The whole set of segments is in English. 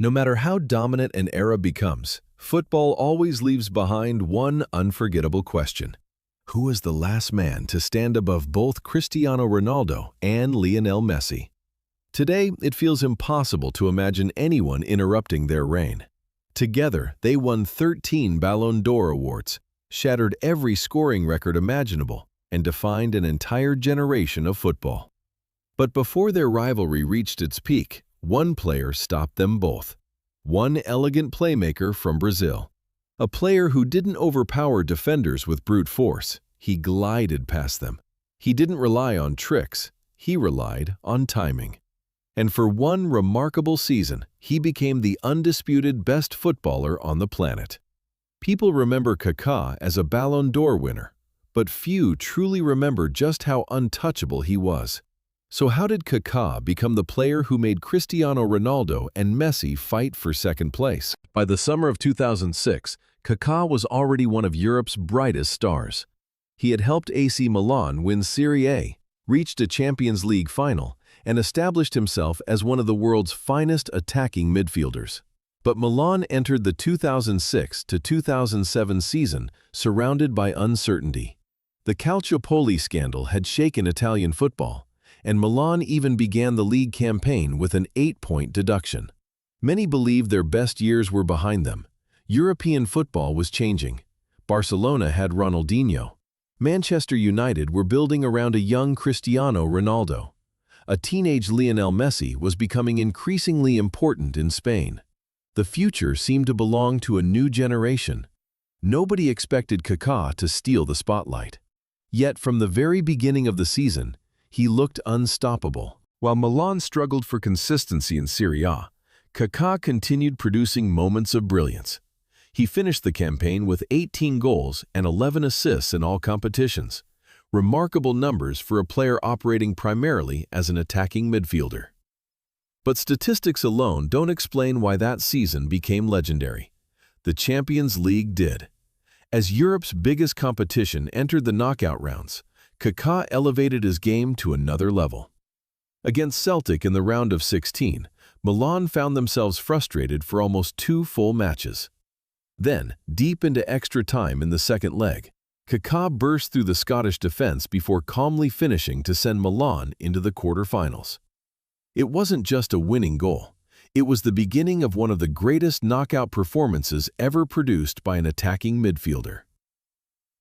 No matter how dominant an era becomes, football always leaves behind one unforgettable question. Who was the last man to stand above both Cristiano Ronaldo and Lionel Messi? Today, it feels impossible to imagine anyone interrupting their reign. Together, they won 13 Ballon d'Or awards, shattered every scoring record imaginable, and defined an entire generation of football. But before their rivalry reached its peak, one player stopped them both. One elegant playmaker from Brazil. A player who didn't overpower defenders with brute force. He glided past them. He didn't rely on tricks. He relied on timing. And for one remarkable season, he became the undisputed best footballer on the planet. People remember Kaká as a Ballon d'Or winner, but few truly remember just how untouchable he was. So how did Kaká become the player who made Cristiano Ronaldo and Messi fight for second place? By the summer of 2006, Kaká was already one of Europe's brightest stars. He had helped AC Milan win Serie A, reached a Champions League final, and established himself as one of the world's finest attacking midfielders. But Milan entered the 2006 to 2007 season surrounded by uncertainty. The Calciopoli scandal had shaken Italian football, and Milan even began the league campaign with an 8-point deduction. Many believed their best years were behind them. European football was changing. Barcelona had Ronaldinho. Manchester United were building around a young Cristiano Ronaldo. A teenage Lionel Messi was becoming increasingly important in Spain. The future seemed to belong to a new generation. Nobody expected Kaká to steal the spotlight. Yet from the very beginning of the season, he looked unstoppable. While Milan struggled for consistency in Serie A, Kaká continued producing moments of brilliance. He finished the campaign with 18 goals and 11 assists in all competitions. Remarkable numbers for a player operating primarily as an attacking midfielder. But statistics alone don't explain why that season became legendary. The Champions League did. As Europe's biggest competition entered the knockout rounds, Kaká elevated his game to another level. Against Celtic in the round of 16, Milan found themselves frustrated for almost 2 full matches. Then, deep into extra time in the second leg, Kaká burst through the Scottish defense before calmly finishing to send Milan into the quarterfinals. It wasn't just a winning goal. It was the beginning of one of the greatest knockout performances ever produced by an attacking midfielder.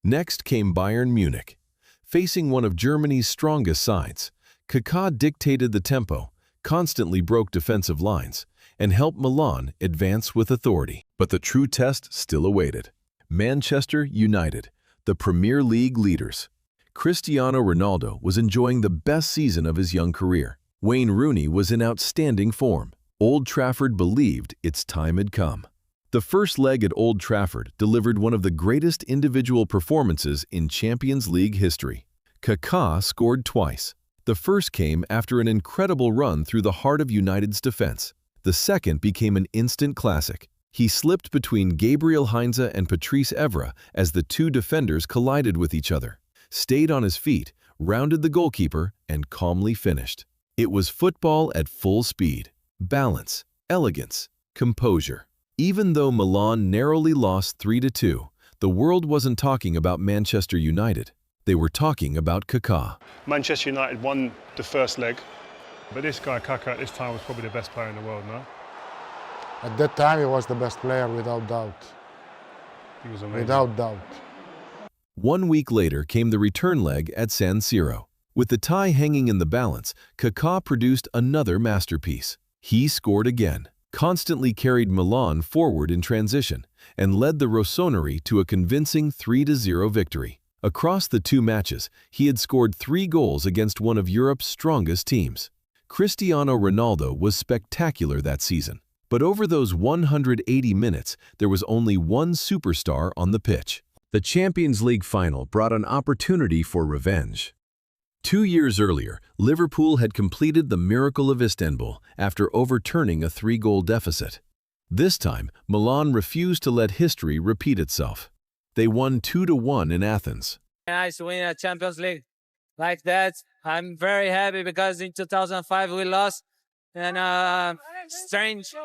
Next came Bayern Munich. Facing one of Germany's strongest sides, Kaká dictated the tempo, constantly broke defensive lines, and helped Milan advance with authority. But the true test still awaited. Manchester United, the Premier League leaders. Cristiano Ronaldo was enjoying the best season of his young career. Wayne Rooney was in outstanding form. Old Trafford believed its time had come. The first leg at Old Trafford delivered one of the greatest individual performances in Champions League history. Kaká scored twice. The first came after an incredible run through the heart of United's defense. The second became an instant classic. He slipped between Gabriel Heinze and Patrice Evra as the two defenders collided with each other, stayed on his feet, rounded the goalkeeper, and calmly finished. It was football at full speed. Balance, elegance, composure. Even though Milan narrowly lost 3-2, the world wasn't talking about Manchester United. They were talking about Kaká. Manchester United won the first leg, but this guy Kaká at this time was probably the best player in the world, no? At that time, he was the best player without doubt. He was amazing. Without doubt. 1 week later came the return leg at San Siro. With the tie hanging in the balance, Kaká produced another masterpiece. He scored again, constantly carried Milan forward in transition, and led the Rossoneri to a convincing 3-0 victory. Across the 2 matches, he had scored 3 goals against one of Europe's strongest teams. Cristiano Ronaldo was spectacular that season. But over those 180 minutes, there was only one superstar on the pitch. The Champions League final brought an opportunity for revenge. 2 years earlier, Liverpool had completed the miracle of Istanbul after overturning a 3-goal deficit. This time, Milan refused to let history repeat itself. They won 2-1 in Athens. Nice to win a Champions League like that. I'm very happy because in 2005 we lost. in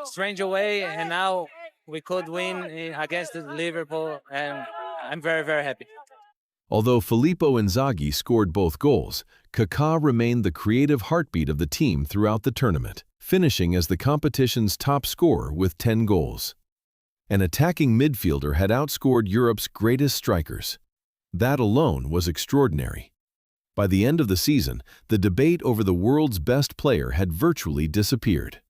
strange way, and now we could win against Liverpool, and I'm very, very happy. Although Filippo Inzaghi scored both goals, Kaká remained the creative heartbeat of the team throughout the tournament, finishing as the competition's top scorer with 10 goals. An attacking midfielder had outscored Europe's greatest strikers. That alone was extraordinary. By the end of the season, the debate over the world's best player had virtually disappeared.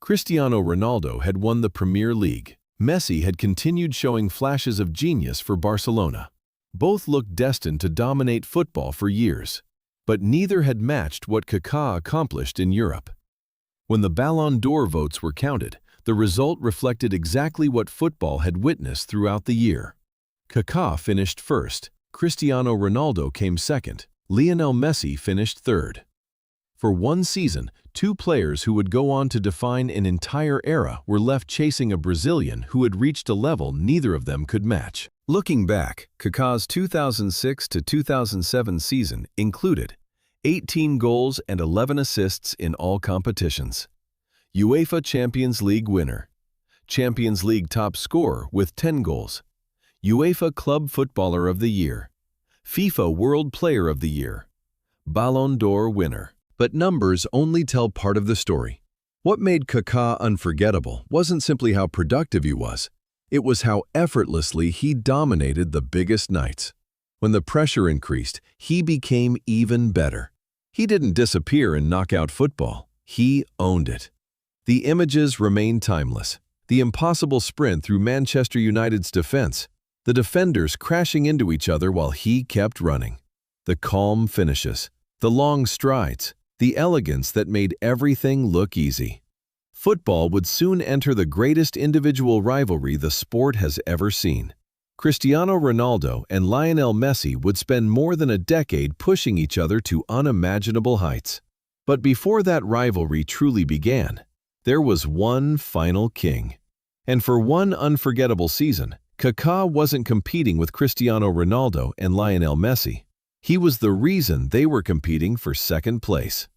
Cristiano Ronaldo had won the Premier League. Messi had continued showing flashes of genius for Barcelona. Both looked destined to dominate football for years, but neither had matched what Kaká accomplished in Europe. When the Ballon d'Or votes were counted, the result reflected exactly what football had witnessed throughout the year. Kaká finished first, Cristiano Ronaldo came second, Lionel Messi finished third. For one season, two players who would go on to define an entire era were left chasing a Brazilian who had reached a level neither of them could match. Looking back, Kaká's 2006 to 2007 season included 18 goals and 11 assists in all competitions. UEFA Champions League winner. Champions League top scorer with 10 goals. UEFA Club Footballer of the Year. FIFA World Player of the Year. Ballon d'Or winner. But numbers only tell part of the story. What made Kaká unforgettable wasn't simply how productive he was. It was how effortlessly he dominated the biggest nights. When the pressure increased, he became even better. He didn't disappear in knockout football. He owned it. The images remain timeless. The impossible sprint through Manchester United's defense. The defenders crashing into each other while he kept running. The calm finishes. The long strides. The elegance that made everything look easy. Football would soon enter the greatest individual rivalry the sport has ever seen. Cristiano Ronaldo and Lionel Messi would spend more than a decade pushing each other to unimaginable heights. But before that rivalry truly began, there was one final king. And for one unforgettable season, Kaká wasn't competing with Cristiano Ronaldo and Lionel Messi. He was the reason they were competing for second place.